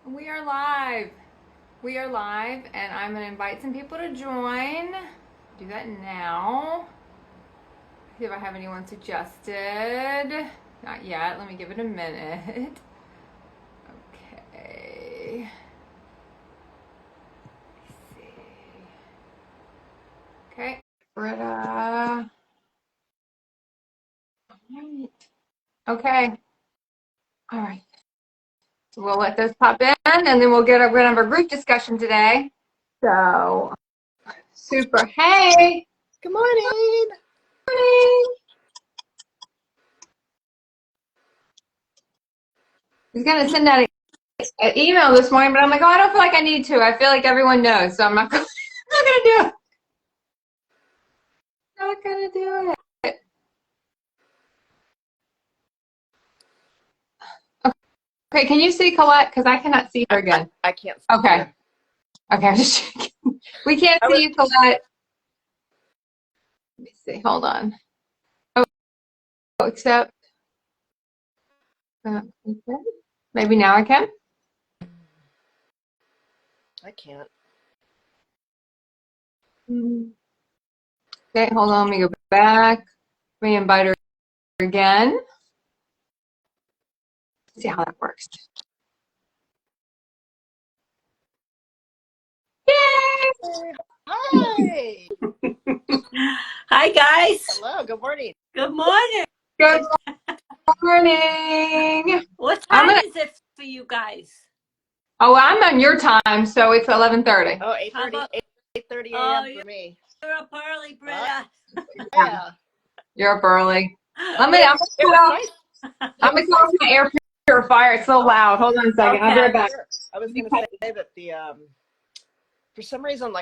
We are live. We are live, and I'm going to invite some people to join. Do that now. See if I have anyone suggested. Not yet. Let me give it a minute. Okay. Let's see. Okay. Brita. All right. Okay. All right. So we'll let those pop in, and then we're going to have a group discussion today. So, super. Hey. Good morning. Morning. I was going to send out an email this morning, but I'm like, oh, I don't feel like I need to. I feel like everyone knows, so I'm not, not going to do it. Not going to do it. Okay, can you see Collette? Because I cannot see her again. I can't see Okay. her. Okay, I'm just checking. We can't see you, Collette. Let me see. Hold on. Oh, except. Okay. Maybe now I can. I can't. Okay, hold on. Let me go back. Let me invite her again. See how that works. Yay! Hi. Hi, guys. Hello. Good morning. Good morning. Good morning. What I'm time gonna. is it for you guys? Oh, I'm on your time, so it's 11:30. Oh, How 8:30, about? 8:30 Oh, a.m. for me. you're up early, Oh, Brita. yeah. You're up early. I'm But gonna, I'm it was gonna, nice. I'm It gonna was call off nice. my air purifier. It's so loud. Hold on a second. I'll be right Okay. back. Sure. I was going to say that for some reason,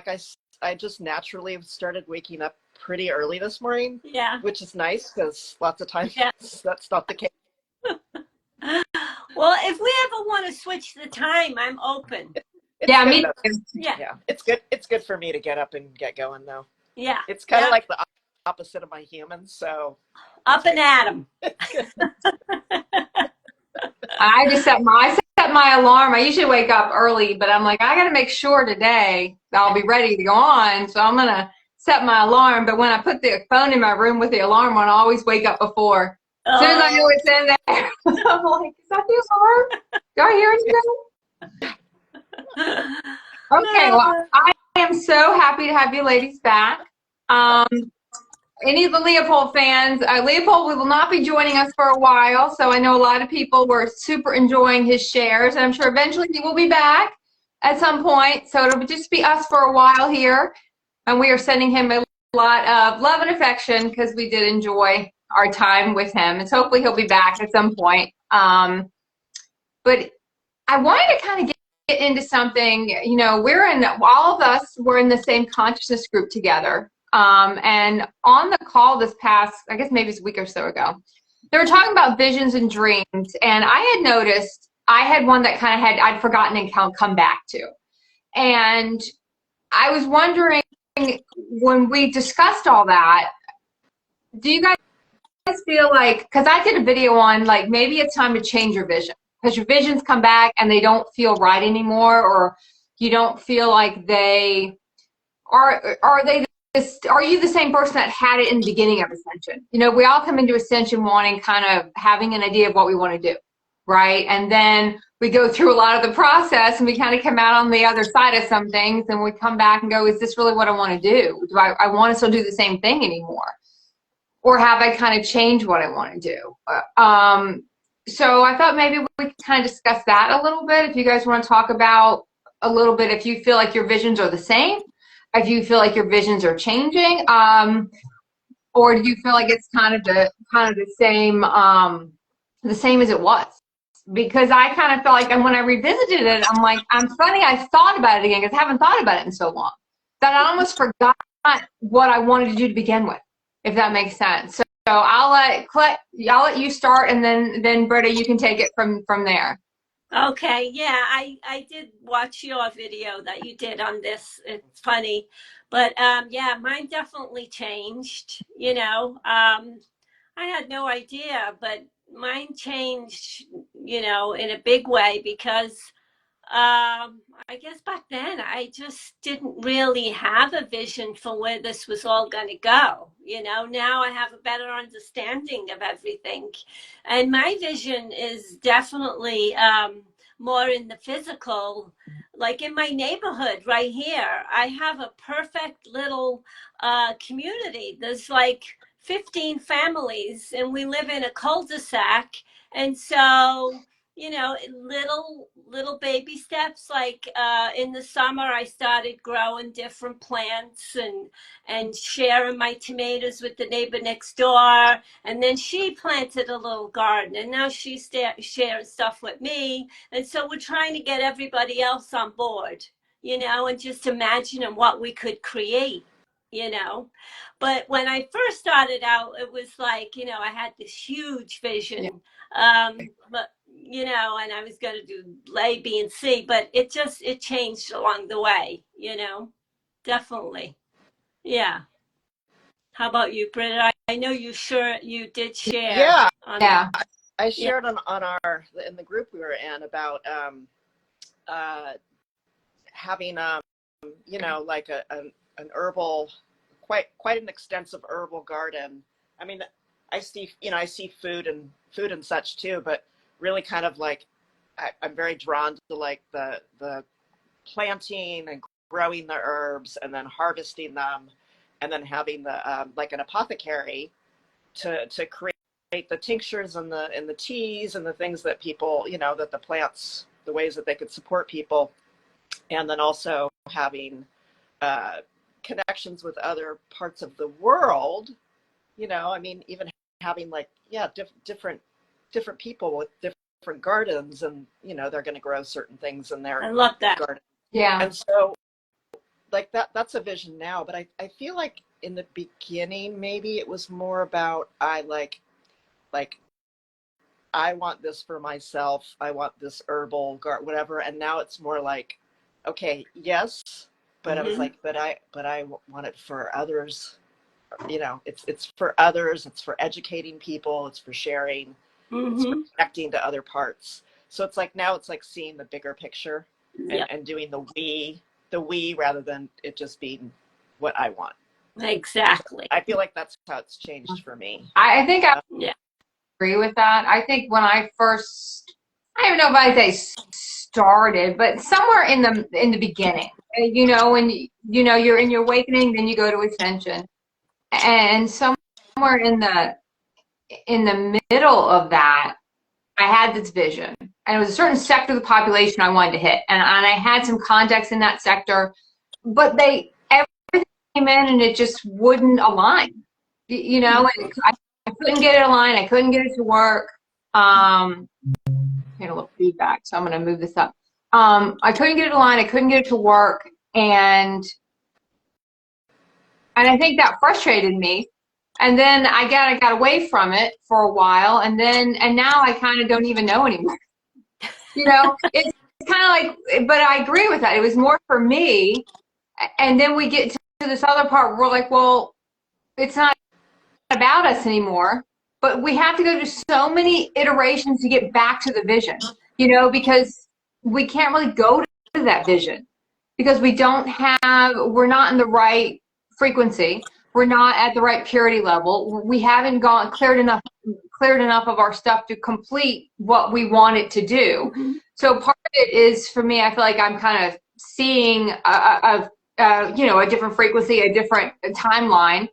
I just naturally started waking up pretty early this morning, Yeah. which is nice because lots of times Yeah. that's not the case. Well, if we ever want to switch the time, I'm open. It's Yeah, good me though. too. Yeah. Yeah, it's good. It's good for me to get up and get going though. Yeah. It's kind of Yeah. like the opposite of my humans, so Up and at 'em. it's good. I set my alarm. I usually wake up early, but I'm like, I gotta make sure today I'll be ready to go on. So I'm gonna set my alarm. But when I put the phone in my room with the alarm on, I always wake up before. As soon as I know Oh. it's in there, I'm like, is that the alarm? Do I hear anything? Okay, well, I am so happy to have you ladies back. Um, any of the Leopold fans, Leopold will not be joining us for a while, so I know a lot of people were super enjoying his shares, and I'm sure eventually he will be back at some point. So it'll just be us for a while here, and we are sending him a lot of love and affection because we did enjoy our time with him, and so hopefully he'll be back at some point. But I wanted to kind of get into something, all of us were in the same consciousness group together. And on the call this past, I guess maybe it's a week or so ago, they were talking about visions and dreams. And I had noticed I had one that I'd forgotten and come back to. And I was wondering, when we discussed all that, do you guys feel like, because I did a video on like maybe it's time to change your vision because your visions come back and they don't feel right anymore, or you don't feel like they are they this, are you the same person that had it in the beginning of Ascension? We all come into Ascension wanting, kind of having an idea of what we want to do, right? And then we go through a lot of the process and we kind of come out on the other side of some things, and we come back and go, is this really what I want to do? Do I want to still do the same thing anymore? Or have I kind of changed what I want to do? So I thought maybe we could kind of discuss that a little bit. If you guys want to talk about a little bit, if you feel like your visions are the same, if you feel like your visions are changing, or do you feel like it's kind of the same as it was? Because I kind of felt like, and when I revisited it, I'm like, I'm funny. I thought about it again because I haven't thought about it in so long that I almost forgot what I wanted to do to begin with, if that makes sense. So I'll let you start, and then Britta, you can take it from there. Okay, yeah, I did watch your video that you did on this. It's funny, but yeah, mine definitely changed. I had no idea, but mine changed, in a big way because I guess back then I just didn't really have a vision for where this was all going to go. You know, now I have a better understanding of everything. And my vision is definitely more in the physical, like in my neighborhood right here. I have a perfect little community. There's like 15 families, and we live in a cul-de-sac. And so, you know, little baby steps, like in the summer I started growing different plants and sharing my tomatoes with the neighbor next door, and then she planted a little garden, and now she's sharing stuff with me, and so we're trying to get everybody else on board, you know, and just imagining what we could create, you know. But when I first started out, it was like, you know, I had this huge vision. But you know, and I was going to do A, B, and C, but it changed along the way, you know, definitely. Yeah. How about you, Brita? I know you did share. Yeah. Yeah. I shared on our, in the group we were in about having, you know, like an herbal, quite an extensive herbal garden. I mean, I see food and such too, but really kind of like I'm very drawn to like the planting and growing the herbs and then harvesting them, and then having the like an apothecary to create the tinctures and the teas and the things that people, you know, that the plants, the ways that they could support people, and then also having connections with other parts of the world, you know. I mean, even having like different people with different gardens, and you know, they're going to grow certain things in their I love that garden. Yeah. And so like that's a vision now, but I feel like in the beginning maybe it was more about I want this for myself, I want this herbal garden, whatever, and now it's more like, okay, yes, but I was like, but I want it for others. You know, it's for others, it's for educating people, it's for sharing, it's for connecting to other parts. So it's like now it's like seeing the bigger picture and doing the we rather than it just being what I want. exactly. I feel like that's how it's changed for me. I think I agree with that. I think when I first, I don't know if I say started, but somewhere in the beginning, you know, when you know you're in your awakening, then you go to Ascension. And somewhere in the middle of that, I had this vision, and it was a certain sector of the population I wanted to hit, and I had some contacts in that sector, but everything came in and it just wouldn't align, you know. And I couldn't get it aligned. I couldn't get it to work. I had a little feedback, so I'm going to move this up. I couldn't get it aligned. I couldn't get it to work, and I think that frustrated me. And then I got away from it for a while, and now I kind of don't even know anymore. You know, it's kind of like, but I agree with that. It was more for me. And then we get to this other part where we're like, well, it's not about us anymore, but we have to go to so many iterations to get back to the vision, you know, because we can't really go to that vision because we're not in the right frequency. We're not at the right purity level. We haven't cleared enough of our stuff to complete what we want it to do. So part of it is, for me, I feel like I'm kind of seeing a different frequency, a different timeline.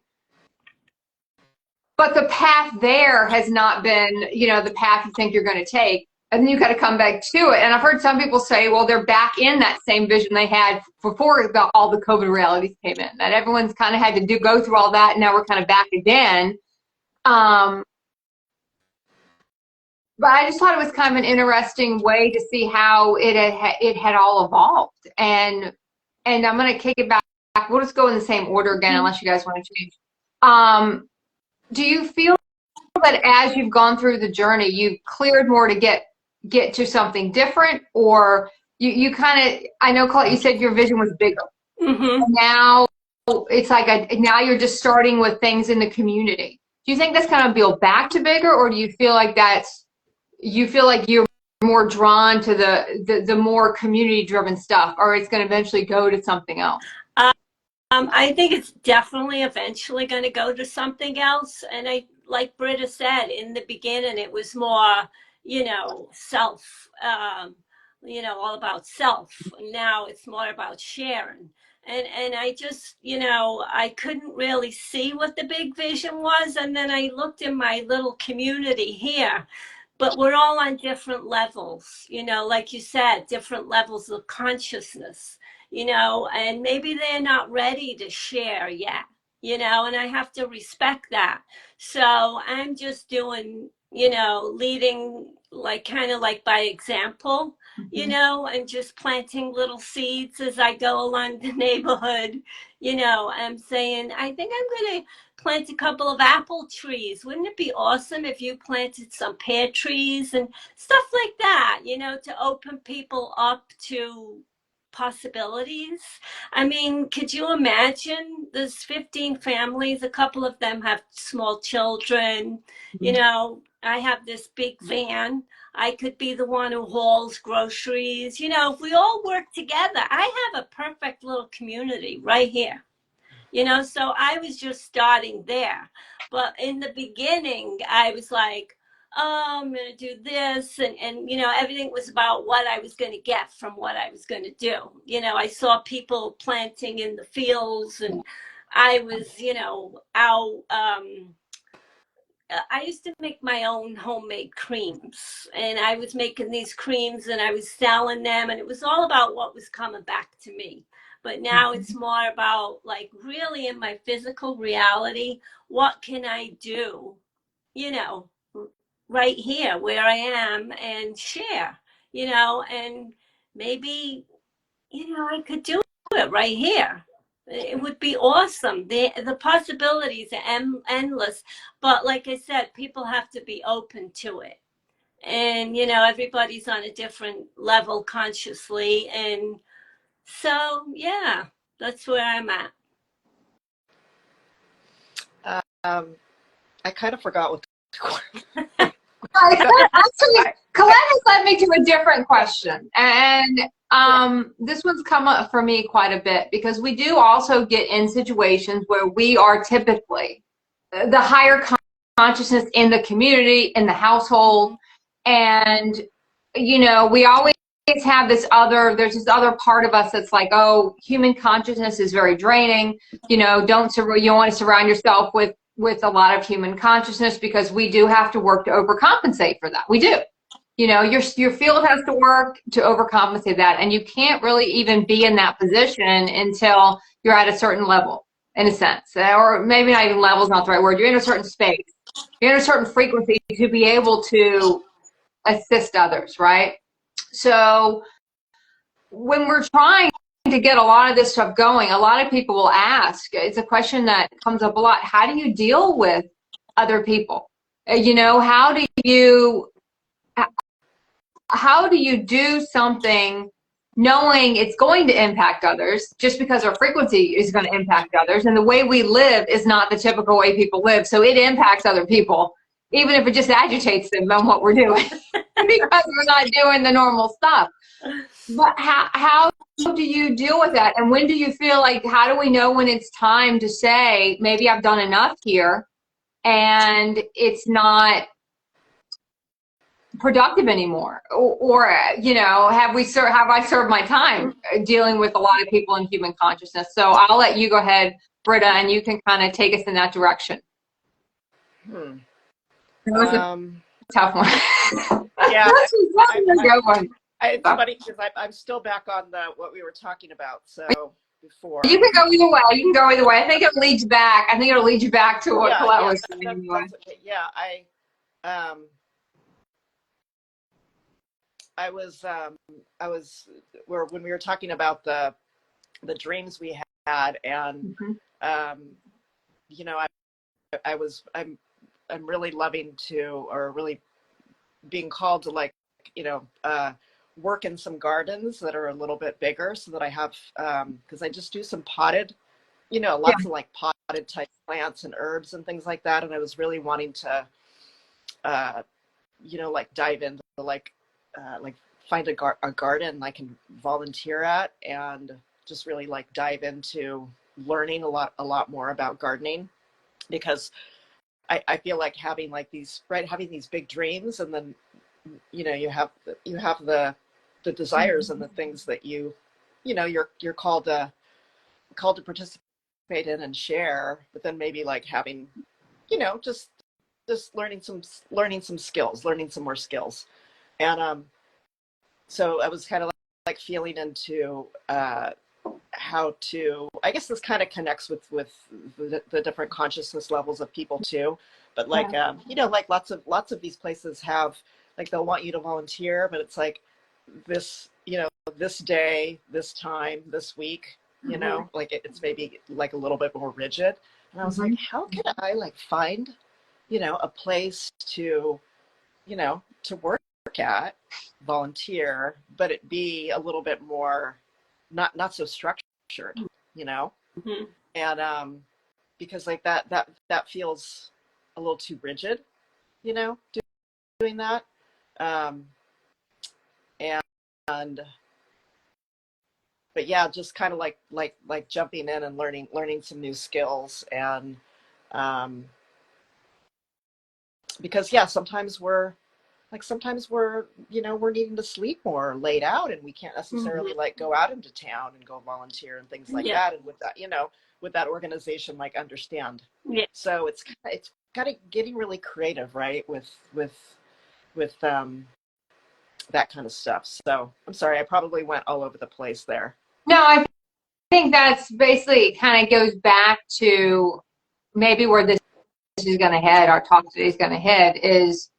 But the path there has not been, you know, the path you think you're going to take. And then you got to come back to it. And I've heard some people say, well, they're back in that same vision they had before all the COVID realities came in. That everyone's kind of had to go through all that, and now we're kind of back again. But I just thought it was kind of an interesting way to see how it had all evolved. And I'm going to kick it back. We'll just go in the same order again, unless you guys want to change. Do you feel that as you've gone through the journey, you've cleared more to get to something different, or you kind of, I know, Collette, you said your vision was bigger. Now it's like now you're just starting with things in the community. Do you think that's kind of built back to bigger, or do you feel like you're more drawn to the more community driven stuff, or it's going to eventually go to something else? I think it's definitely eventually going to go to something else. And like Brita said, in the beginning, it was more, self, all about self. Now it's more about sharing. And I just, I couldn't really see what the big vision was. And then I looked in my little community here, but we're all on different levels, like you said, different levels of consciousness, and maybe they're not ready to share yet, and I have to respect that. So I'm just doing, leading like kind of like by example, and just planting little seeds as I go along the neighborhood. I'm saying, I think I'm going to plant a couple of apple trees. Wouldn't it be awesome if you planted some pear trees and stuff like that, to open people up to possibilities? I mean, could you imagine? There's 15 families, a couple of them have small children. I have this big van. I could be the one who hauls groceries. If we all work together, I have a perfect little community right here. So I was just starting there. But in the beginning, I was like, oh, I'm going to do this. And everything was about what I was going to get from what I was going to do. I saw people planting in the fields, and I was, out. I used to make my own homemade creams, and I was making these creams and I was selling them, and it was all about what was coming back to me. But now it's more about, like, really in my physical reality, what can I do, right here where I am, and share, and maybe, I could do it right here. It would be awesome. The possibilities are endless. But like I said, people have to be open to it. And, everybody's on a different level consciously. And so, yeah, that's where I'm at. I kind of forgot what. Actually, Collette has led me to a different question, and this one's come up for me quite a bit, because we do also get in situations where we are typically the higher consciousness in the community, in the household, and we always have there's this other part of us that's like, oh, human consciousness is very draining. You want to surround yourself with a lot of human consciousness, because we do have to work to overcompensate for that. We do. Your field has to work to overcompensate that, and you can't really even be in that position until you're at a certain level, in a sense, or maybe not even level is not the right word. You're in a certain space, you're in a certain frequency to be able to assist others, right? So when we're trying to get a lot of this stuff going, a lot of people will ask, it's a question that comes up a lot, how do you deal with other people? How do you do something knowing it's going to impact others, just because our frequency is going to impact others, and the way we live is not the typical way people live, so it impacts other people, even if it just agitates them on what we're doing because we're not doing the normal stuff. But how do you deal with that? And when do you feel like, how do we know when it's time to say, maybe I've done enough here and it's not productive anymore, or have I served my time dealing with a lot of people in human consciousness? So I'll let you go ahead, Brita, and you can kind of take us in that direction. That was a tough one. Yeah. It's one. funny because I'm still back on what we were talking about. So before you can go either way. You can go either way. I think it'll lead you back. To what Collette was saying. Anyway. Okay. Yeah, when we were talking about the dreams we had, and I'm really loving to, or really being called to, work in some gardens that are a little bit bigger, so that I have, because I just do some potted, lots of potted type plants and herbs and things like that. And I was really wanting to, dive into like find a garden I can volunteer at, and just really like dive into learning a lot more about gardening, because I feel like having like these, right, having these big dreams, and then, you know, you have the desires and the things that you know, you're called to participate in and share, but then maybe like having, you know, just learning some skills, learning some more skills. And so I was kind of like feeling into how to, I guess this kind of connects with the different consciousness levels of people too. But like, you know, like lots of these places have, like, they'll want you to volunteer, but it's like this, you know, this day, this time, this week, you know, like it's maybe like a little bit more rigid. And I was like, how can I like find, you know, a place to, you know, to work at, volunteer, but it be a little bit more not so structured, you know? And because like that feels a little too rigid, you know, doing that. Um, and but yeah, just kind of like jumping in and learning some new skills. And because yeah, sometimes we're, you know, we're needing to sleep more, laid out, and we can't necessarily like go out into town and go volunteer and things like that. And with that, you know, with that organization, like, understand. So it's kind of getting really creative, right, with that kind of stuff. So I'm sorry, I probably went all over the place there. No, I think that's basically kind of goes back to maybe where this is going to head, our talk today is going to head, is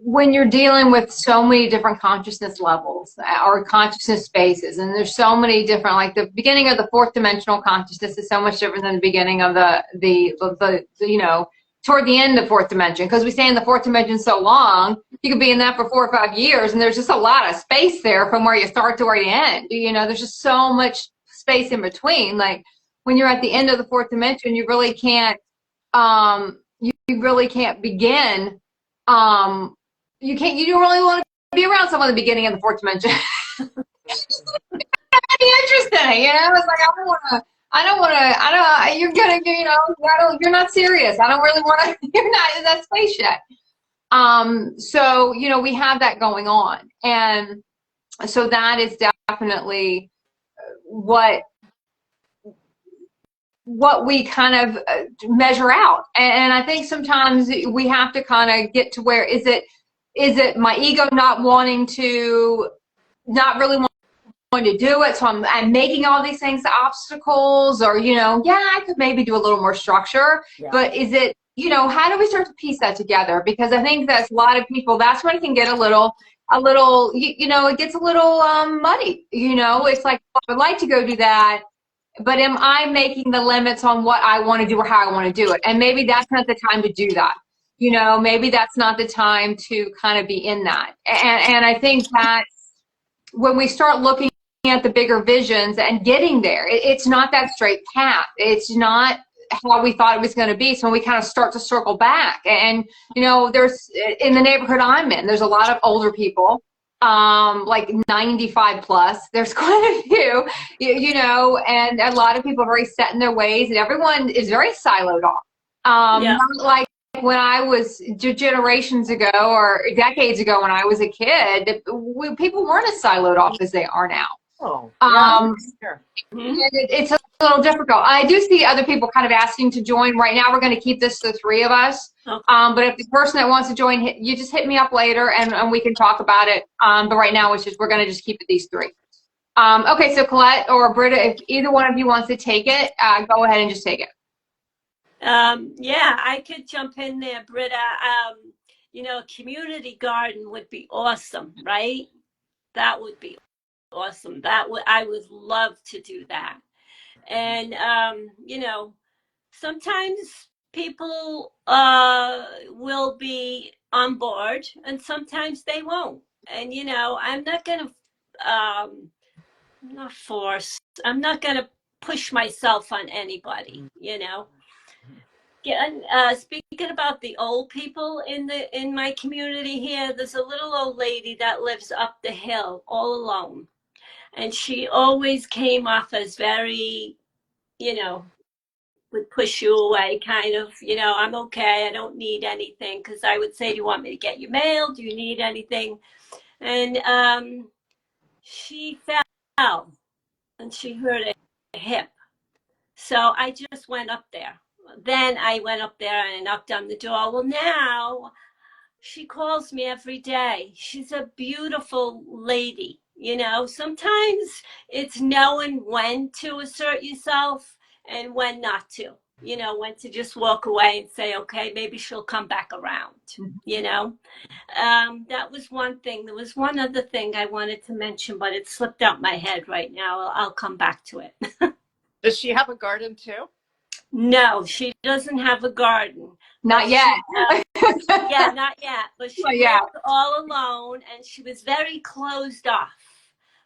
when you're dealing with so many different consciousness levels or consciousness spaces, and there's so many different, like the beginning of the fourth dimensional consciousness is so much different than the beginning of the you know, toward the end of fourth dimension, because we stay in the fourth dimension so long, you could be in that for 4 or 5 years, and there's just a lot of space there from where you start to where you end. You know, there's just so much space in between. Like when you're at the end of the fourth dimension, you really can't you really can't begin. You don't really want to be around someone at the beginning of the fourth dimension. Any interest in it, you know? It's like, you're gonna, you know, you're not serious. I don't really want to, you're not in that space yet. So, you know, we have that going on. And so that is definitely what we kind of measure out. And I think sometimes we have to kind of get to where, is it my ego not really wanting to do it, so I'm making all these things obstacles, or, you know, yeah, I could maybe do a little more structure, but is it, you know, how do we start to piece that together? Because I think that's a lot of people, that's when it can get a little, you know, it gets a little muddy, you know. It's like, I would like to go do that, but am I making the limits on what I want to do or how I want to do it? And maybe that's not the time to do that. You know, maybe that's not the time to kind of be in that. And I think that when we start looking at the bigger visions and getting there, it's not that straight path. It's not how we thought it was going to be. So when we kind of start to circle back, and, you know, there's, in the neighborhood I'm in, there's a lot of older people, like 95 plus, there's quite a few, you know, and a lot of people are very set in their ways, and everyone is very siloed off. Not like when I was generations ago or decades ago when I was a kid, people weren't as siloed off as they are now. Sure. It's a little difficult. I do see other people kind of asking to join. Right now, we're going to keep this to the 3 of us. But if the person that wants to join, you just hit me up later, and we can talk about it. But right now, we're going to just keep it these 3. Okay, so Collette or Brita, if either one of you wants to take it, go ahead and just take it. Yeah, I could jump in there, Brita. You know, a community garden would be awesome, right? That would be awesome. I would love to do that. And you know, sometimes people will be on board, and sometimes they won't. And, you know, I'm not gonna push myself on anybody, you know. Speaking about the old people in my community here, there's a little old lady that lives up the hill all alone, and she always came off as very, you know, would push you away, kind of, I'm okay, I don't need anything, because I would say, do you want me to get you mail? Do you need anything? And she fell and she hurt a hip. So I just went up there. Then I went up there and I knocked on the door. Well, now she calls me every day. She's a beautiful lady. Sometimes it's knowing when to assert yourself and when not to, when to just walk away and say, okay, maybe she'll come back around, That was one thing. There was one other thing I wanted to mention, but it slipped out my head right now. I'll come back to it. Does she have a garden too? No, she doesn't have a garden. Not yet. Yeah, not yet. But she lived all alone, and she was very closed off.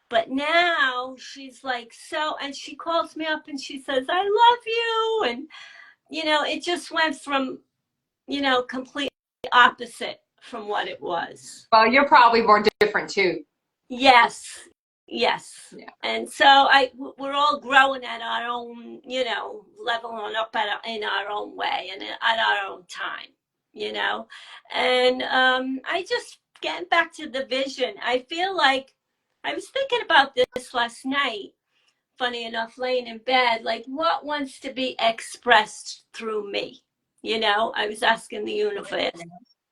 But now she's like and she calls me up and she says, I love you. And, it just went from, completely opposite from what it was. Well, you're probably more different too. Yes. Yeah. And so we're all growing at our own, leveling up in our own way and at our own time, And I just getting back to the vision. I feel like I was thinking about this last night, funny enough, laying in bed, like what wants to be expressed through me? I was asking the universe.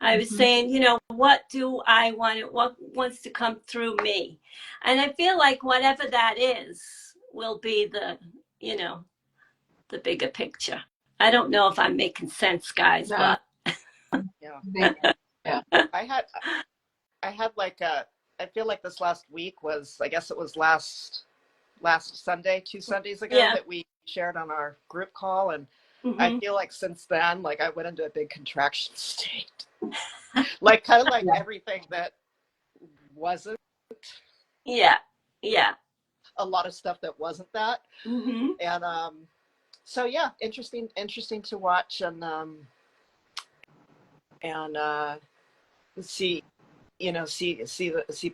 I was saying, what do I want? What wants to come through me? And I feel like whatever that is will be the bigger picture. I don't know if I'm making sense, guys, but yeah. I had like I feel like this last week was, I guess it was last Sunday, 2 Sundays ago, that we shared on our group call. And I feel like since then, like I went into a big contraction state. Like kind of like everything that wasn't. Yeah. A lot of stuff that wasn't that. And so yeah, interesting to watch and see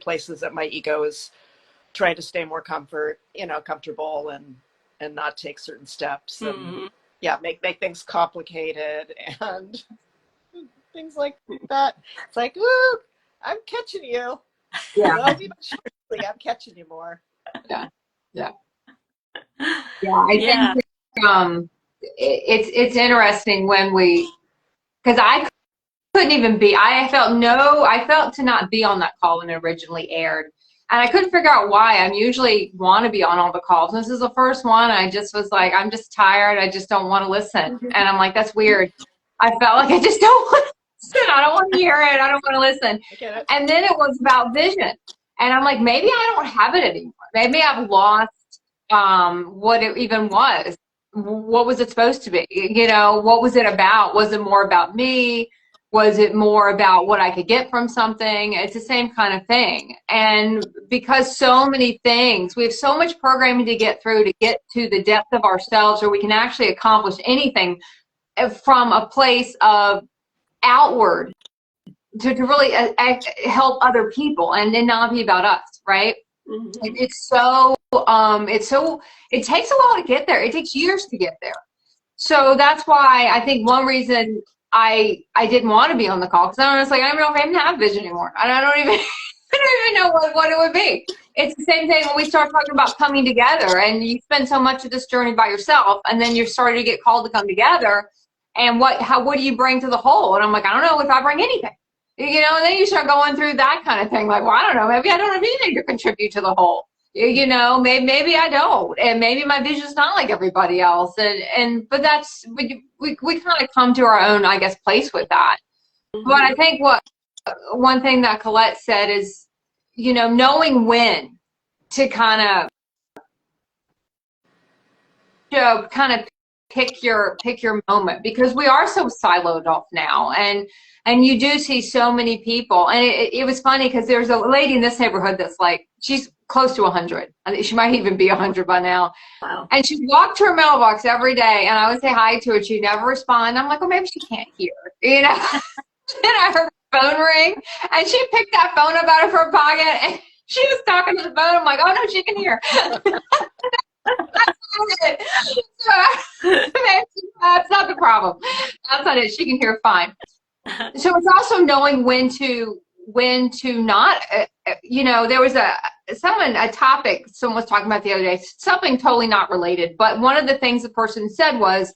places that my ego is trying to stay more comfortable and not take certain steps and make things complicated and things like that. It's like, ooh, I'm catching you. I'm catching you more. Yeah. I think it's interesting when because I couldn't even be. I felt to not be on that call when it originally aired, and I couldn't figure out why. I usually want to be on all the calls. This is the first one. I just was like, I'm just tired. I just don't want to listen, and I'm like, that's weird. I felt like I just don't want to listen. I don't want to hear it. I don't want to listen. And then it was about vision, and I'm like, maybe I don't have it anymore. Maybe I've lost what it even was. What was it supposed to be? What was it about? Was it more about me? Was it more about what I could get from something? It's the same kind of thing. And because so many things, we have so much programming to get through to get to the depth of ourselves where we can actually accomplish anything from a place of outward to really help other people and then not be about us, right? It takes a while to get there. It takes years to get there. So that's why I think one reason I didn't want to be on the call, because I was like, I don't know if I even have vision anymore. And I don't even know what it would be. It's the same thing when we start talking about coming together and you spend so much of this journey by yourself and then you're starting to get called to come together. And what do you bring to the whole? And I'm like, I don't know if I bring anything. And then you start going through that kind of thing. Like, well, I don't know. Maybe I don't have anything to contribute to the whole. Maybe I don't. And maybe my vision's not like everybody else. But that's, we kind of come to our own, I guess, place with that. But I think one thing that Collette said is, knowing when to kind of pick your moment, because we are so siloed off now, and you do see so many people. And it was funny because there's a lady in this neighborhood that's like, she's close to 100. I think she might even be 100 by now. Wow. And she walked to her mailbox every day, and I would say hi to her. She'd never respond. I'm like, well, maybe she can't hear, you know. Then I heard the phone ring, and she picked that phone up out of her pocket, and she was talking to the phone. I'm like, oh no, she can hear. That's not the problem. That's not it. She can hear fine. So it's also knowing when to not, you know, there was a topic someone was talking about the other day, something totally not related, but one of the things the person said was,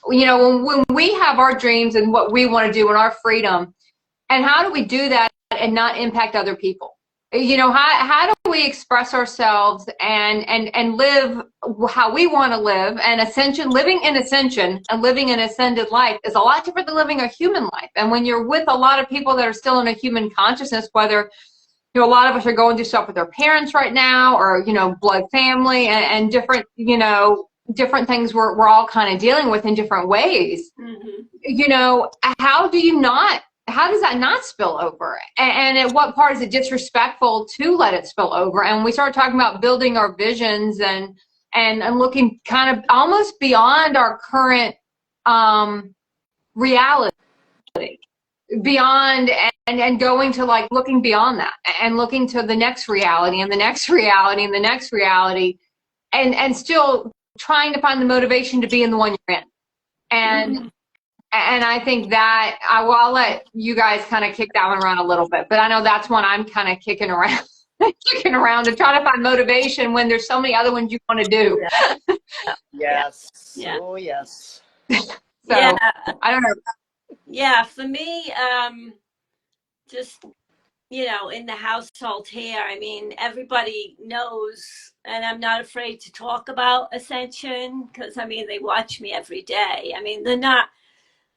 you know, when we have our dreams and what we want to do and our freedom, and how do we do that and not impact other people? You know, how do we express ourselves and live how we want to live? And living in ascension and living an ascended life is a lot different than living a human life. And when you're with a lot of people that are still in a human consciousness, whether, you know, a lot of us are going through stuff with our parents right now, or, you know, blood family and different, you know, different things we're all kind of dealing with in different ways. Mm-hmm. You know, how does that not spill over? And at what part is it disrespectful to let it spill over? And we start talking about building our visions and looking kind of almost beyond our current reality, beyond and going to like looking beyond that and looking to the next reality and the next reality and the next reality, and still trying to find the motivation to be in the one you're in. And mm-hmm. And I think that I'll let you guys kind of kick that one around a little bit, but I know that's one I'm kind of kicking around to try to find motivation when there's so many other ones you want to do. Yes. Yeah. Oh, yes. So, yeah. I don't know. Yeah, for me, just, you know, in the household here, I mean, everybody knows, and I'm not afraid to talk about Ascension because, I mean, they watch me every day. I mean, they're not.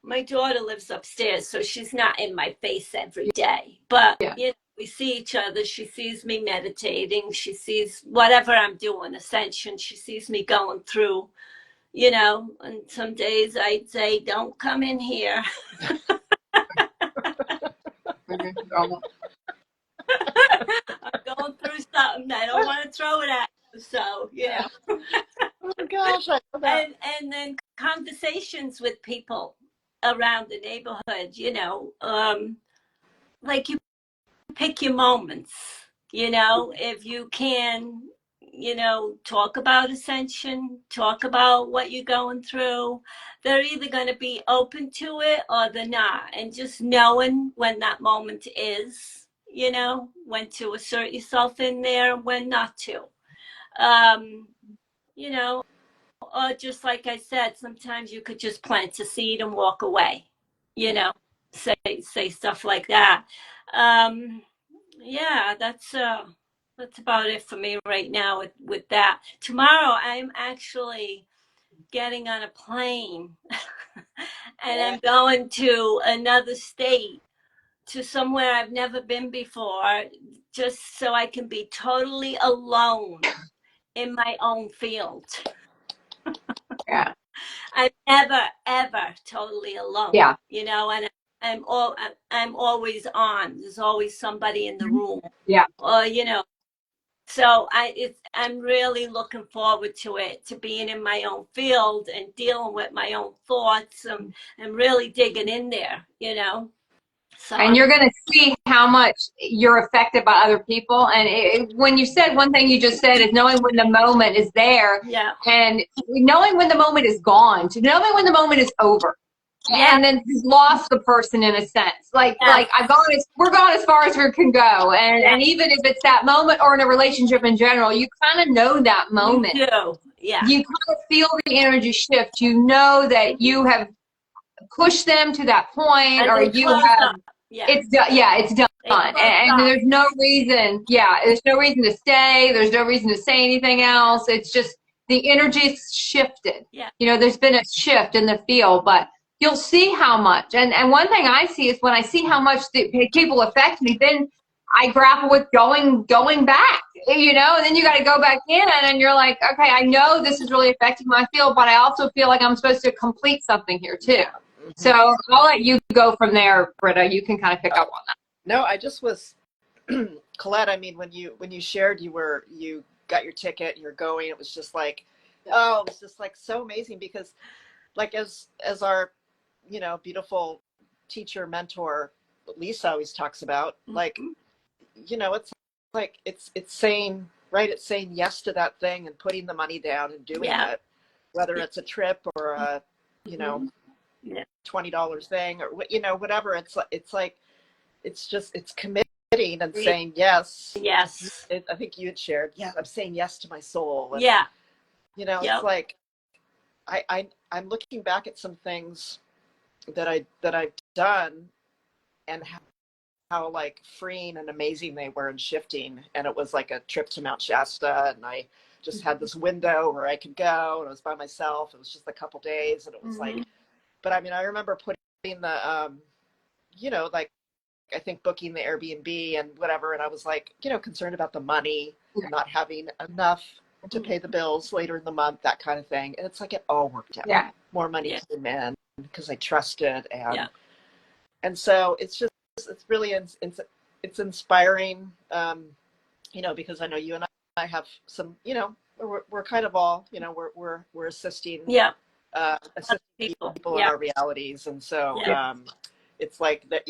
My daughter lives upstairs, so she's not in my face every day. But, yeah. You know, we see each other. She sees me meditating. She sees whatever I'm doing, Ascension. She sees me going through, you know, and some days I'd say, don't come in here. I'm going through something. I don't want to throw it at you. So, you know. Oh, my gosh. I love that. And then conversations with people around the neighborhood, you know, like you pick your moments, you know, if you can, you know, talk about Ascension, talk about what you're going through, they're either going to be open to it or they're not. And just knowing when that moment is, you know, when to assert yourself in there and when not to, you know. Or just like I said, sometimes you could just plant a seed and walk away, you know, say stuff like that. Yeah, that's about it for me right now with that. Tomorrow, I'm actually getting on a plane and I'm going to another state, to somewhere I've never been before, just so I can be totally alone in my own field. Yeah. I'm never ever totally alone. Yeah. You know, and I'm always on. There's always somebody in the room. Yeah. Or, you know, so I'm really looking forward to it, to being in my own field and dealing with my own thoughts and really digging in there, you know. So and you're going to see how much you're affected by other people. And when you said one thing you just said is knowing when the moment is there, yeah, and knowing when the moment is gone, to knowing when the moment is over, yeah. And then you've lost the person in a sense. Like we're gone as far as we can go, and even if it's that moment or in a relationship in general, you kind of know that moment. You do. Yeah. You kind of feel the energy shift. You know that you have pushed them to that point, or you have. Yeah. It's done. Yeah, it's done. And there's no reason. Yeah, there's no reason to stay. There's no reason to say anything else. It's just the energy's shifted. Yeah. You know, there's been a shift in the field, but you'll see how much. And one thing I see is when I see how much the people affect me, then I grapple with going back you know, and then you got to go back in and you're like, okay, I know this is really affecting my field, but I also feel like I'm supposed to complete something here too. Mhm. So I'll let you go from there, Brita. You can kind of pick up on that. No, I just was, Collette, I mean, when you shared you got your ticket, you're going, it was just like, oh, it was just like so amazing because like as our, you know, beautiful teacher mentor, Lisa always talks about, like, you know, it's like, it's saying, right. It's saying yes to that thing and putting the money down and doing it, whether it's a trip or a, you know, $20 thing or what, you know, whatever. It's like, it's committing and saying yes. Yes. I think you had shared, yeah, I'm saying yes to my soul. And, Yeah. you know, it's like, I'm looking back at some things that I've done and how like freeing and amazing they were and shifting. And it was like a trip to Mount Shasta, and I just had this window where I could go, and I was by myself. It was just a couple days, and it was like, but I mean, I remember putting the, you know, like, I think booking the Airbnb and whatever. And I was like, you know, concerned about the money, not having enough to pay the bills later in the month, that kind of thing. And it's like, it all worked out. Yeah. More money came in because I trusted. And so it's really, it's inspiring, you know, because I know you and I have some, you know, we're kind of all, you know, we're assisting, assisting people in our realities. And so, it's like that,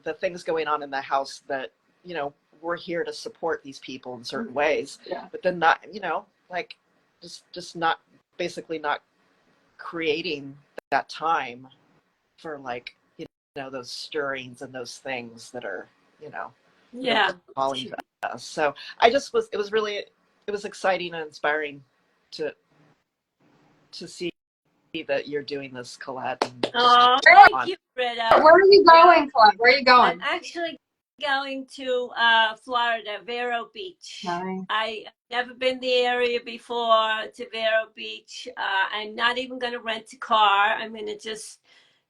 the things going on in the house that, you know, we're here to support these people in certain ways, but then not, you know, like just not, basically not creating that time for, like, you know, those stirrings and those things that are, you know, calling to us. So I just was, it was exciting and inspiring to see that you're doing this, Collette. Oh, thank you, Brita. Where are you going, Collette? Where are you going? I'm actually going to Florida, Vero Beach. Nice. I've never been to the area before, to Vero Beach. I'm not even going to rent a car. I'm going to just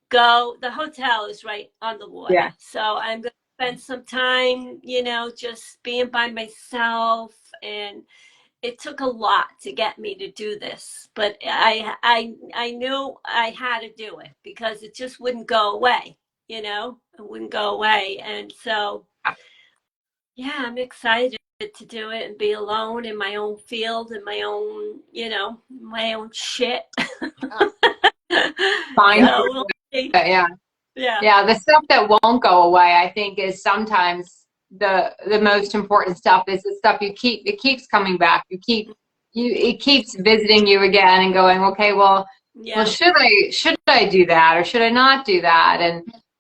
go. The hotel is right on the water. Yeah. So I'm going to spend some time, you know, just being by myself. And it took a lot to get me to do this, but I knew I had to do it because it just wouldn't go away, you know, it wouldn't go away. And so, yeah, I'm excited to do it and be alone in my own field, in my own, you know, my own shit. Fine. So we'll see. Yeah. The stuff that won't go away, I think, is sometimes the most important stuff is the stuff it keeps coming back. It keeps visiting you again and going, okay, well, should I do that or should I not do that?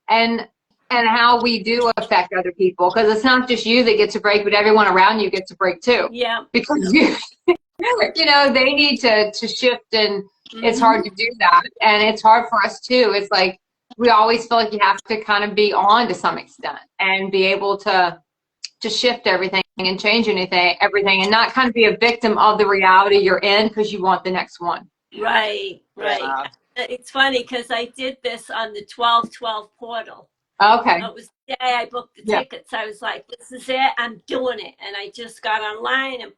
And how we do affect other people, because it's not just you that gets a break, but everyone around you gets a break too. Yeah. Because you know, they need to shift, and it's hard to do that, and it's hard for us too. It's like, we always feel like you have to kind of be on to some extent and be able to shift everything and change everything, and not kind of be a victim of the reality you're in because you want the next one. Right. It's funny because I did this on the 12/12 portal. Okay. It was the day I booked the tickets. I was like, this is it. I'm doing it. And I just got online and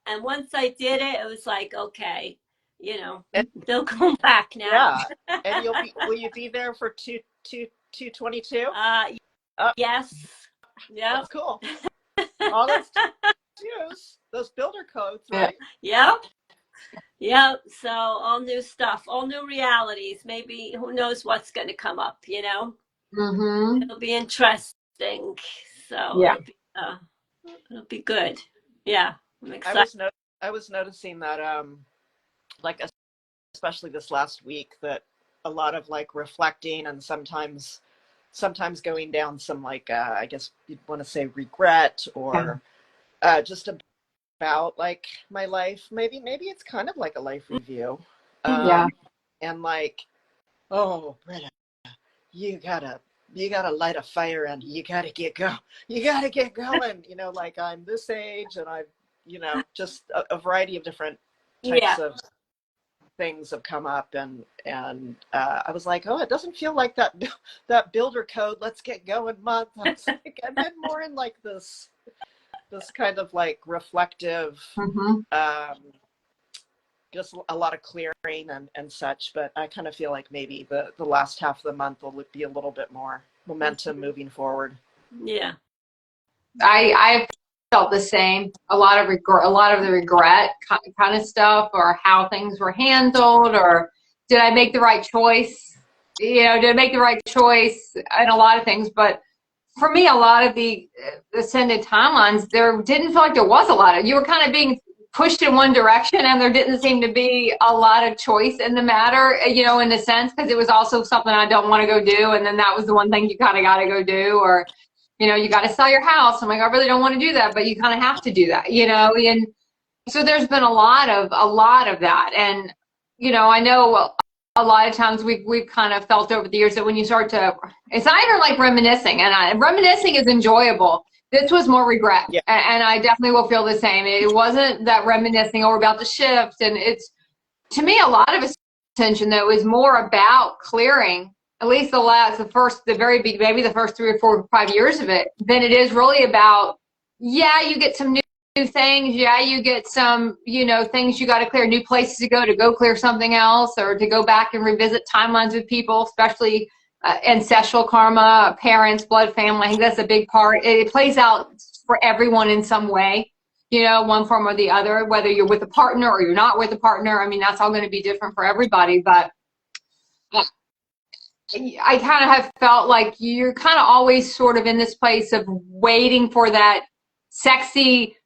and once I did it, it was like, okay, you know, they'll come back now. Yeah. And will you be there for 222? Yes. Yeah. That's cool. All those tattoos, those builder codes, right? Yep. So all new stuff, all new realities. Maybe who knows what's going to come up, you know? It'll be interesting. So it'll be good. Yeah. I'm excited. I was noticing that, like, especially this last week, that a lot of, like, reflecting and sometimes going down some, like, I guess you'd want to say regret, or just about, like, my life. Maybe it's kind of like a life review. And like, oh, Brita, you gotta light a fire and you gotta get going. You know, like, I'm this age and I've, you know, just a variety of different types of things have come up, and I was like, oh, it doesn't feel like that builder code, let's get going month. I was like, I've been more in, like, this this kind of like reflective, just a lot of clearing and such. But I kind of feel like maybe the last half of the month will be a little bit more momentum moving forward. Yeah. I felt the same. A lot of the regret kind of stuff, or how things were handled, or did I make the right choice? Did I make the right choice in a lot of things? But for me, a lot of the ascended timelines, there didn't feel like there was a lot of. You were kind of being pushed in one direction, and there didn't seem to be a lot of choice in the matter. In a sense, because it was also something I don't want to go do, and then that was the one thing you kind of got to go do, or you got to sell your house. I'm like, I really don't want to do that, but you kind of have to do that, and so there's been a lot of that. And, I know a lot of times we've kind of felt over the years that when you start to, it's either like reminiscing, and reminiscing is enjoyable. This was more regret. Yeah. And I definitely will feel the same. It wasn't that reminiscing or about the shift. And it's, to me, a lot of Ascension, though, is more about clearing, at least the very big, maybe the first 3 or 4 or 5 years of it, than it is really about, you get some new things. You get some, things you got to clear, new places to go clear something else, or to go back and revisit timelines with people, especially ancestral karma, parents, blood family. I think that's a big part. It plays out for everyone in some way, one form or the other, whether you're with a partner or you're not with a partner. I mean, that's all going to be different for everybody, but I kind of have felt like you're kind of always sort of in this place of waiting for that sexy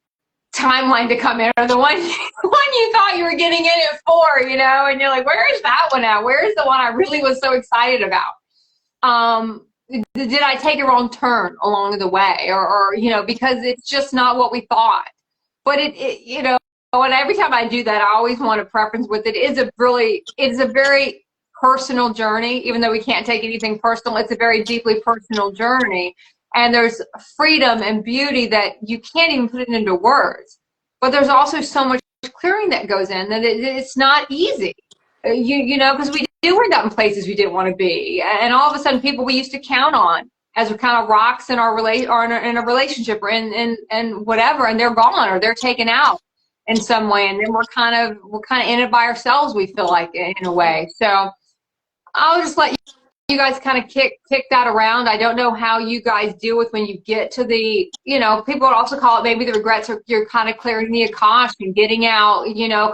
timeline to come in, or the one you thought you were getting in it for, and you're like, where is that one at? Where is the one I really was so excited about? Did I take a wrong turn along the way, or because it's just not what we thought. But and every time I do that, I always want a preference with it. It's a very personal journey, even though we can't take anything personal. It's a very deeply personal journey, and there's freedom and beauty that you can't even put it into words. But there's also so much clearing that goes in that it's not easy, because we do end up in places we didn't want to be, and all of a sudden people we used to count on as kind of rocks in our or in a relationship, or in whatever, and they're gone, or they're taken out in some way, and then we're kind of in it by ourselves, we feel like, in a way. So I'll just let you guys kind of kick that around. I don't know how you guys deal with when you get to the, people would also call it maybe the regrets, or you're kind of clearing the Akash and getting out,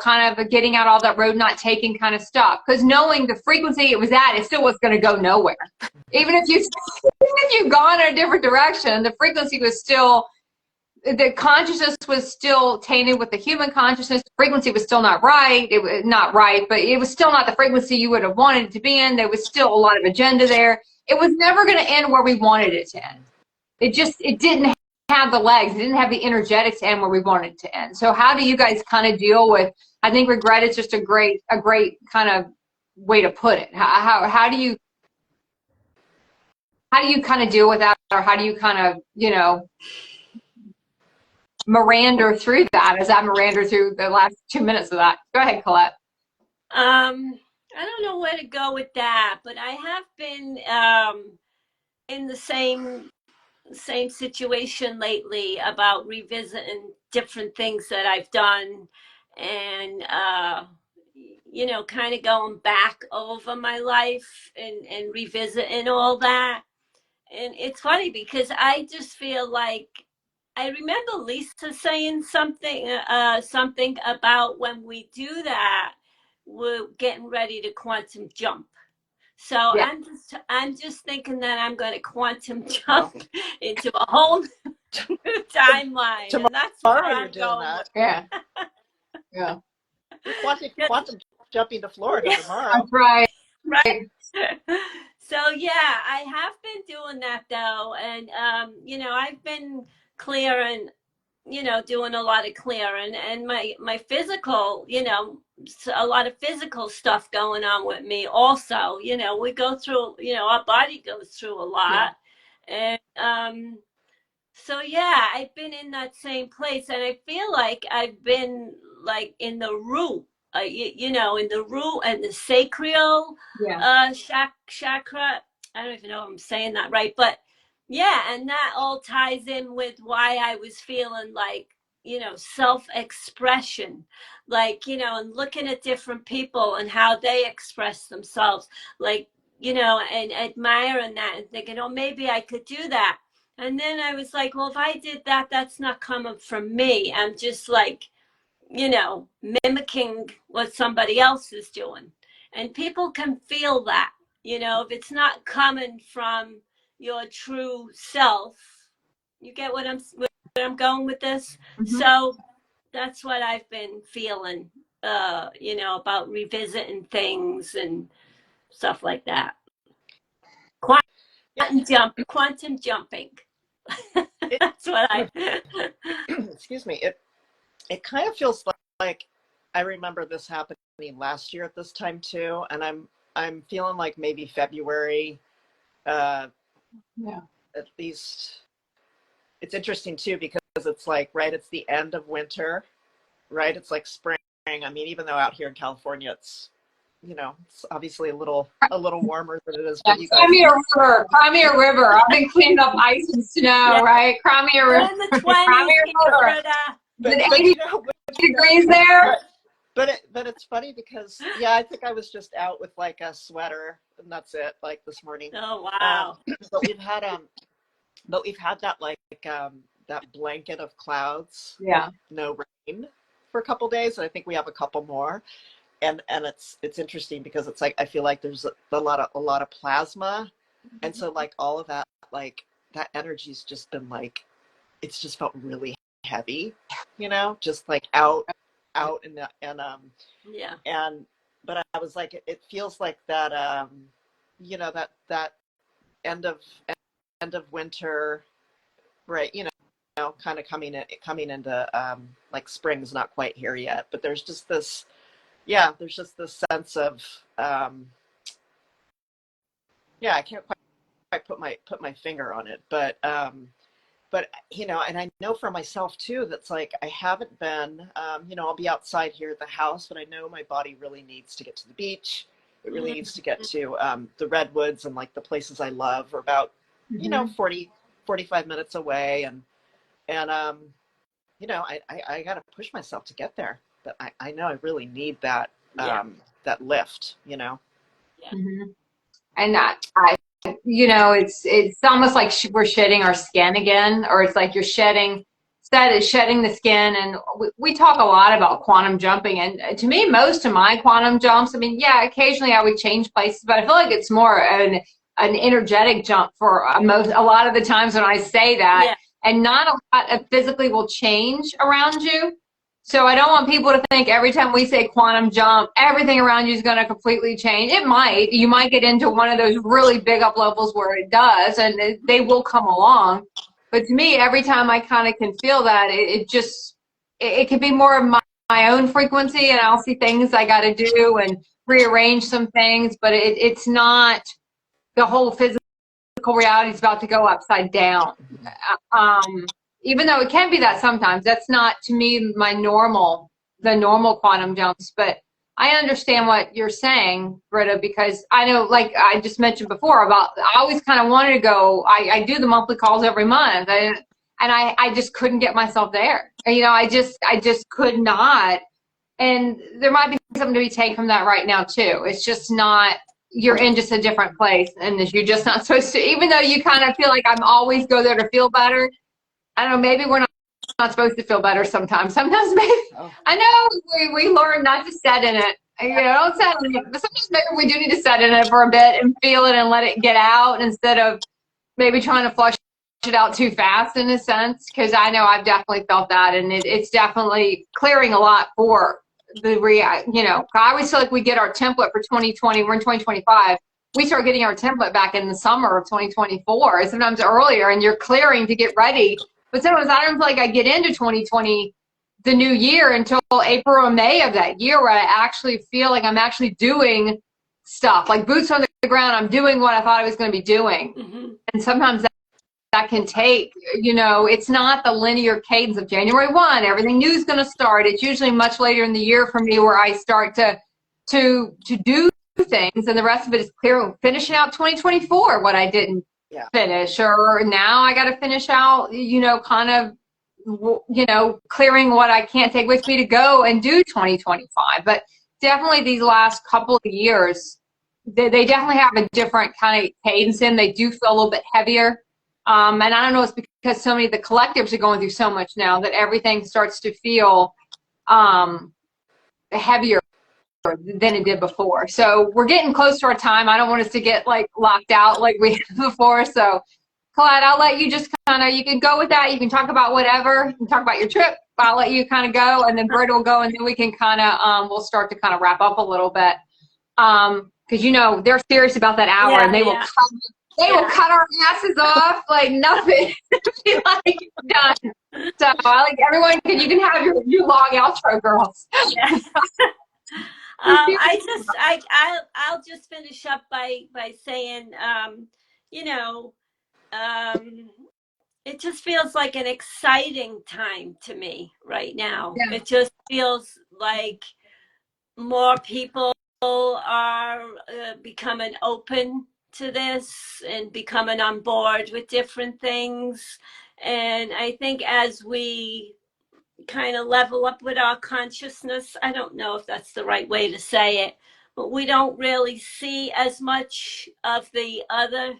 kind of getting out all that road not taking kind of stuff. Because knowing the frequency it was at, it still was going to go nowhere. Even if you've gone in a different direction, the frequency was still, the consciousness was still tainted with the human consciousness. The frequency was still not right. It was not right, but it was still not the frequency you would have wanted it to be in. There was still a lot of agenda there. It was never going to end where we wanted it to end. It didn't have the legs. It didn't have the energetics to end where we wanted it to end. So how do you guys kind of deal with, I think regret is just a great kind of way to put it. How do you kind of deal with that, or how do you kind of, Miranda through that, as I Miranda through the last 2 minutes of that? Go ahead, Collette. I don't know where to go with that, but I have been in the same situation lately about revisiting different things that I've done, and kind of going back over my life and revisiting all that. And it's funny because I just feel like I remember Lisa saying something about when we do that, we're getting ready to quantum jump. So yeah. I'm just thinking that I'm going to quantum jump into a whole new timeline. Tomorrow, and that's where I'm doing going. That. Yeah. Yeah. Quantum jumping to Florida tomorrow. That's right. Right. So yeah, I have been doing that though, and I've been clearing, doing a lot of clearing, and my physical, a lot of physical stuff going on with me also. We go through, our body goes through a lot. Yeah. And so yeah, I've been in that same place, and I feel like I've been like in the root, in the root and the sacral chakra. I don't even know if I'm saying that right, but Yeah, and that all ties in with why I was feeling like, self-expression, like, and looking at different people and how they express themselves, like, and admiring that and thinking, oh, maybe I could do that. And then I was like, well, if I did that, that's not coming from me. I'm just like, mimicking what somebody else is doing. And people can feel that, if it's not coming from your true self. You get where I'm going with this? Mm-hmm. So that's what I've been feeling, about revisiting things and stuff like that. Quantum jumping. That's what I. Excuse me. It kind of feels like I remember this happening last year at this time too, and I'm feeling like maybe February. Yeah. At least it's interesting too because it's like it's the end of winter, right? It's like spring. I mean, even though out here in California it's it's obviously a little warmer than it is for you guys. Cry me a river. I've been cleaning up ice and snow, right? Cry me a river. In the 20s, Is it 80 degrees there? But it's funny because I think I was just out with like a sweater and that's it, like this morning. Oh wow! But we've had that like that blanket of clouds. Yeah. No rain for a couple days, and I think we have a couple more. And it's interesting because it's like I feel like there's a lot of plasma, and so like all of that like that energy's just been like it's just felt really heavy, just like out and yeah. And but I was like it feels like that that end of winter, right? Kind of coming into like spring's not quite here yet, but there's just this. Yeah, there's just this sense of I can't quite put my finger on it, but and I know for myself too that's like I haven't been I'll be outside here at the house, but I know my body really needs to get to the beach. It really needs to get to the redwoods and like the places I love are about 45 minutes away, and I got to push myself to get there. But I know I really need that that lift, Yeah. Mm-hmm. And it's almost like we're shedding our skin again, or it's like you're shedding the skin. And we talk a lot about quantum jumping, and to me, most of my quantum jumps, I mean, occasionally I would change places, but I feel like it's more an energetic jump for a lot of the times when I say that, and not a lot of physically will change around you. So I don't want people to think every time we say quantum jump, everything around you is going to completely change. It might. You might get into one of those really big up levels where it does, and they will come along. But to me, every time I kind of can feel that, it can be more of my own frequency, and I'll see things I got to do and rearrange some things, but it's not the whole physical reality is about to go upside down. Even though it can be that sometimes, that's not to me the normal quantum jumps. But I understand what you're saying, Brita, because I know, like I just mentioned before, I always kind of wanted to go. I do the monthly calls every month, and I just couldn't get myself there. I just could not. And there might be something to be taken from that right now too. It's just not. You're in just a different place, and you're just not supposed to. Even though you kind of feel like I'm always go there to feel better. I don't know, maybe we're not supposed to feel better sometimes. Sometimes maybe, I know we learn not to set in it. Don't set in it. But sometimes maybe we do need to set in it for a bit and feel it and let it get out instead of maybe trying to flush it out too fast in a sense. Because I know I've definitely felt that, and it's definitely clearing a lot for the I always feel like we get our template for 2020. We're in 2025. We start getting our template back in the summer of 2024, sometimes earlier, and you're clearing to get ready. But sometimes I don't feel like I get into 2020, the new year, until April or May of that year, where I actually feel like I'm actually doing stuff, like boots on the ground. I'm doing what I thought I was going to be doing. Mm-hmm. And sometimes that can take, it's not the linear cadence of January 1, everything new is going to start. It's usually much later in the year for me where I start to do things, and the rest of it is clear, finishing out 2024, what I didn't Yeah. finish, or now I got to finish out, kind of, clearing what I can't take with me to go and do 2025. But definitely these last couple of years, they definitely have a different kind of cadence in. They do feel a little bit heavier. And I don't know, it's because so many of the collectives are going through so much now that everything starts to feel heavier than it did before. So we're getting close to our time. I don't want us to get like locked out like we had before. So Collette, I'll let you just you can go with that. You can talk about whatever. You can talk about your trip. I'll let you kind of go, and then Brita will go, and then we can we'll start to kind of wrap up a little bit. Because they're serious about that hour, and they will cut our asses off like nothing. Be like done. So everyone you can have your long outro, girls. Yeah. I'll just finish up by saying, it just feels like an exciting time to me right now. Yeah. It just feels like more people are becoming open to this and becoming on board with different things. And I think as we kind of level up with our consciousness, I don't know if that's the right way to say it, but we don't really see as much of the other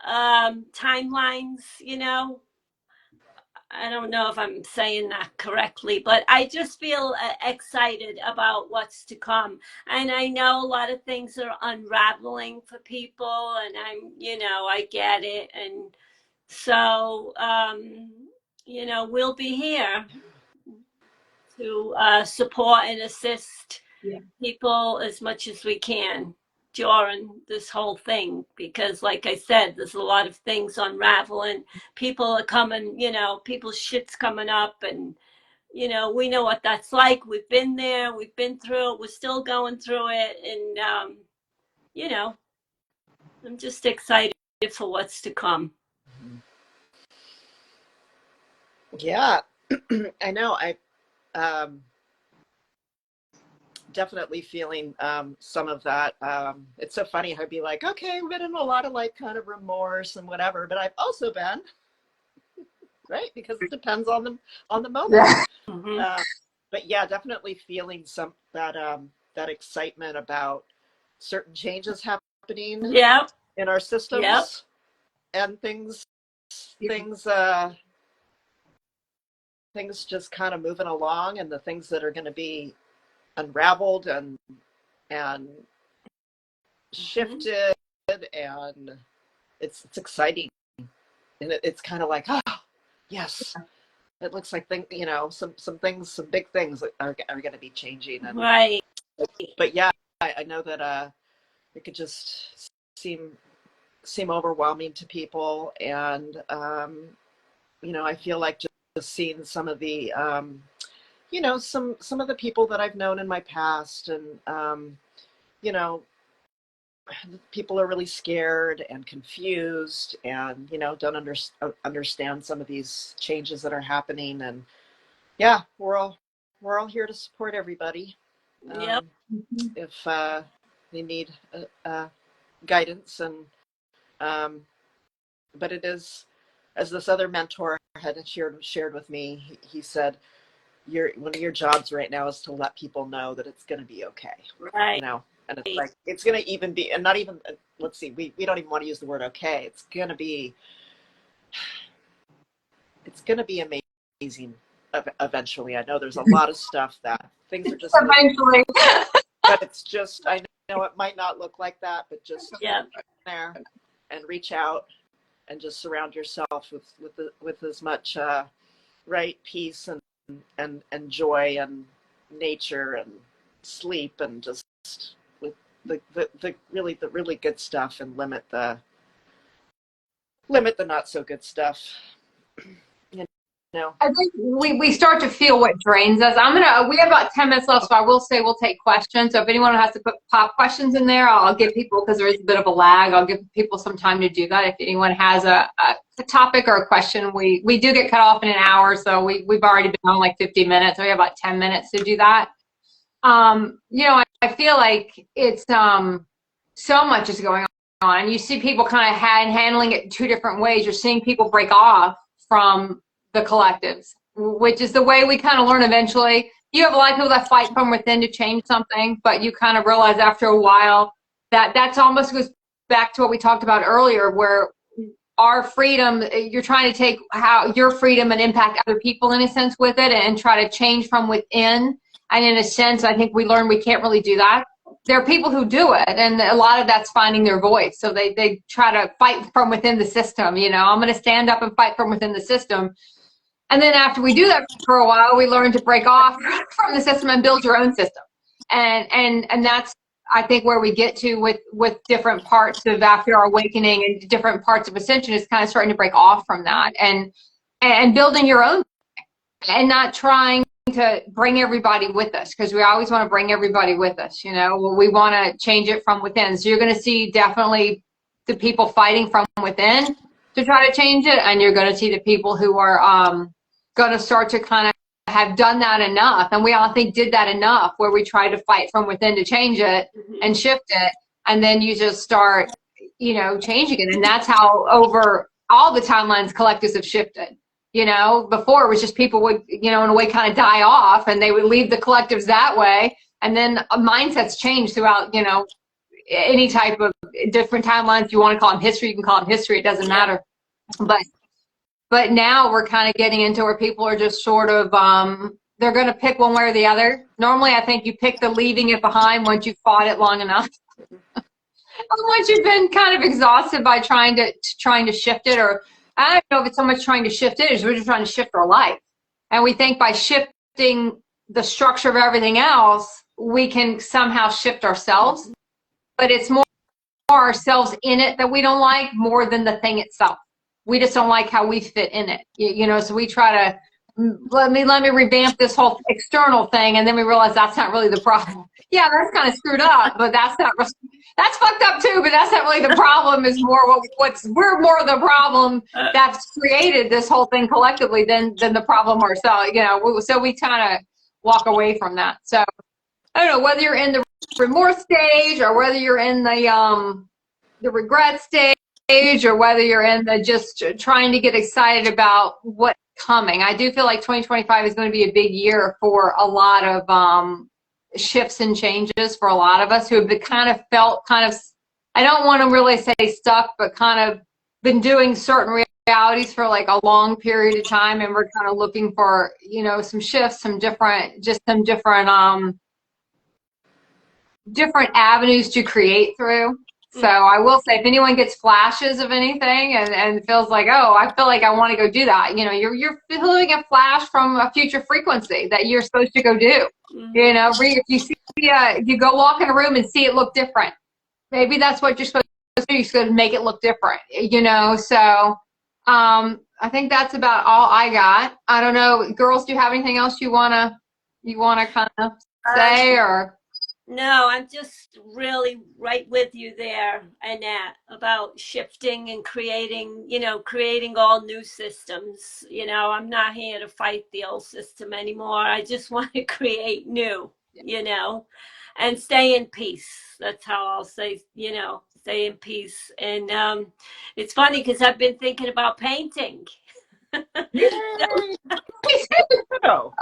timelines. I don't know if I'm saying that correctly, but I just feel excited about what's to come. And I know a lot of things are unraveling for people, and I get it. And so, we'll be here to support and assist people as much as we can during this whole thing, because like I said, there's a lot of things unraveling. People are coming, people's shit's coming up, and we know what that's like. We've been there, we've been through it, we're still going through it, and I'm just excited for what's to come. Yeah. I know. Definitely feeling some of that. It's so funny. I'd be like, okay, we've been in a lot of kind of remorse and whatever, but I've also been right, because it depends on the moment. Yeah. Mm-hmm. But yeah, definitely feeling some that excitement about certain changes happening in our systems and things just kind of moving along, and the things that are going to be unraveled and shifted, and it's exciting, and it's kind of like, oh yes, it looks like some big things are going to be changing, and right. But yeah, I know that it could just seem overwhelming to people, and I feel like just seeing some of the some of the people that I've known in my past, and people are really scared and confused, and don't understand some of these changes that are happening, and yeah, we're all here to support everybody. If they need guidance, and but it is, as this other mentor had shared with me, he said, one of your jobs right now is to let people know that it's going to be okay. Right. And it's like, it's going to even be, and not even, let's see, we don't even want to use the word okay. It's going to be amazing evenly. I know there's a lot of stuff that things are just eventually. But it's just, I know it might not look like that, but just there and reach out and just surround yourself with as much peace and joy and nature and sleep, and just with the really good stuff, and limit the not so good stuff. I think we start to feel what drains us. We have about 10 minutes left, so I will say we'll take questions. So if anyone has to pop questions in there, I'll give people, because there is a bit of a lag, I'll give people some time to do that. If anyone has a topic or a question, we do get cut off in an hour, so we've already been on like 50 minutes, so we have about 10 minutes to do that. I feel like it's so much is going and you see people kind of handling it two different ways. You're seeing people break off from the collectives, which is the way we kind of learn eventually. You have a lot of people that fight from within to change something, but you kind of realize after a while that that's almost goes back to what we talked about earlier, where our freedom, you're trying to take how your freedom and impact other people in a sense with it and try to change from within. And in a sense, I think we learned we can't really do that. There are people who do it, and a lot of that's finding their voice. So they try to fight from within the system. You know, I'm going to stand up and fight from within the system. And then after we do that for a while, we learn to break off from the system and build your own system. And that's, I think, where we get to with different parts of after our awakening and different parts of Ascension is kind of starting to break off from that and building your own and not trying to bring everybody with us, because we always want to bring everybody with us. You know, we want to change it from within. So you're going to see definitely the people fighting from within to try to change it, and you're going to see the people who are going to start to kind of have done that enough, and we all think did that enough, where we try to fight from within to change it and shift it, and then you just start, you know, changing it. And that's how over all the timelines collectives have shifted. You know, before it was just people would, you know, in a way kind of die off, and they would leave the collectives that way, and then mindsets change throughout, you know, any type of different timelines. If you want to call them history, you can call them history, it doesn't matter. But now we're kind of getting into where people are just sort of, they're going to pick one way or the other. Normally, I think you pick the leaving it behind once you've fought it long enough. Once you've been kind of exhausted by trying to shift it, or I don't know if it's so much trying to shift it, as we're just trying to shift our life. And we think by shifting the structure of everything else, we can somehow shift ourselves. But it's more ourselves in it that we don't like more than the thing itself. We just don't like how we fit in it, you know. So we try to let me revamp this whole external thing, and then we realize that's not really the problem. Yeah, that's kind of screwed up, but that's fucked up too. But that's not really the problem. Is more we're more the problem that's created this whole thing collectively than the problem ourselves. You know, so we kind of walk away from that. So I don't know whether you're in the remorse stage or whether you're in the regret stage, or whether you're in the just trying to get excited about what's coming. I do feel like 2025 is going to be a big year for a lot of shifts and changes for a lot of us who have kind of felt kind of, I don't want to really say stuck, but kind of been doing certain realities for like a long period of time, and we're kind of looking for, you know, some shifts, some different avenues to create through. So I will say, if anyone gets flashes of anything and feels like, oh, I feel like I want to go do that, you know, you're feeling a flash from a future frequency that you're supposed to go do. You know, if you see, you go walk in a room and see it look different, maybe that's what you're supposed to do. You're supposed to make it look different, you know. So I think that's about all I got. I don't know, girls, do you have anything else you wanna kind of say, or? No, I'm just really right with you there, Annette, about shifting and creating, you know, creating all new systems. You know, I'm not here to fight the old system anymore. I just want to create new, you know, and stay in peace. That's how I'll say, you know, stay in peace. And it's funny because I've been thinking about painting. Yay! Oh,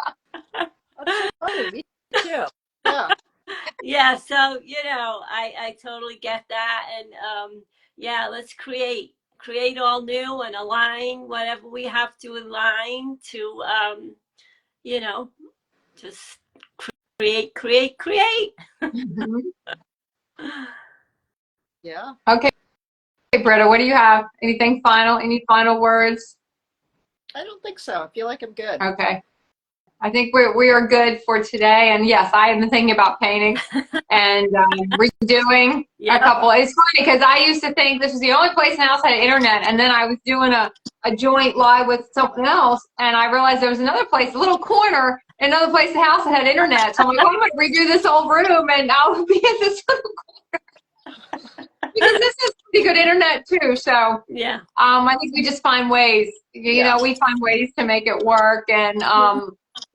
that's funny. Me too. Yeah. Yeah, so you know, I totally get that, and yeah, let's create all new and align whatever we have to align to, you know, just create. Yeah. Okay, Brita, what do you have? Anything final? Any final words? I don't think so. I feel like I'm good. Okay. I think we are good for today. And yes, I have been thinking about painting and redoing a couple. It's funny because I used to think this was the only place in the house that had internet. And then I was doing a joint live with something else. And I realized there was another place, a little corner, another place in the house that had internet. So I'm like, well, I'm going to redo this whole room and I'll be in this little corner. Because this is pretty good internet too. So yeah, I think we just find ways, you know, we find ways to make it work. And,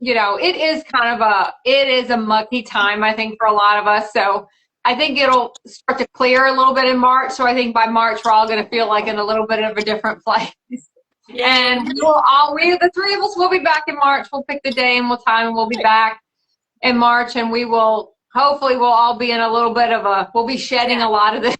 you know, it is kind of it is a mucky time, I think, for a lot of us. So I think it'll start to clear a little bit in March. So I think by March, we're all going to feel like in a little bit of a different place. Yeah. And the three of us will be back in March. We'll pick the day and time, and we'll be back in March, and hopefully we'll all be in a little bit of we'll be shedding a lot of this.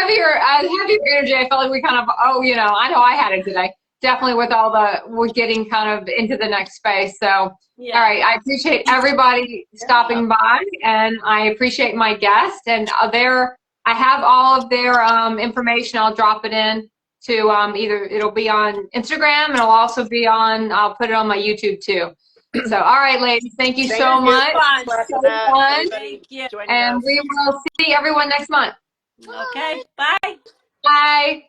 Heavier energy. I felt like we kind of, I know I had it today. Definitely we're getting kind of into the next space. So, all right. I appreciate everybody stopping by, and I appreciate my guest. And I have all of their information. I'll drop it in to either it'll be on Instagram, and I'll put it on my YouTube too. So, all right, ladies, thank you so much. So fun. Thank you. And we will see everyone next month. Okay. Bye. Bye.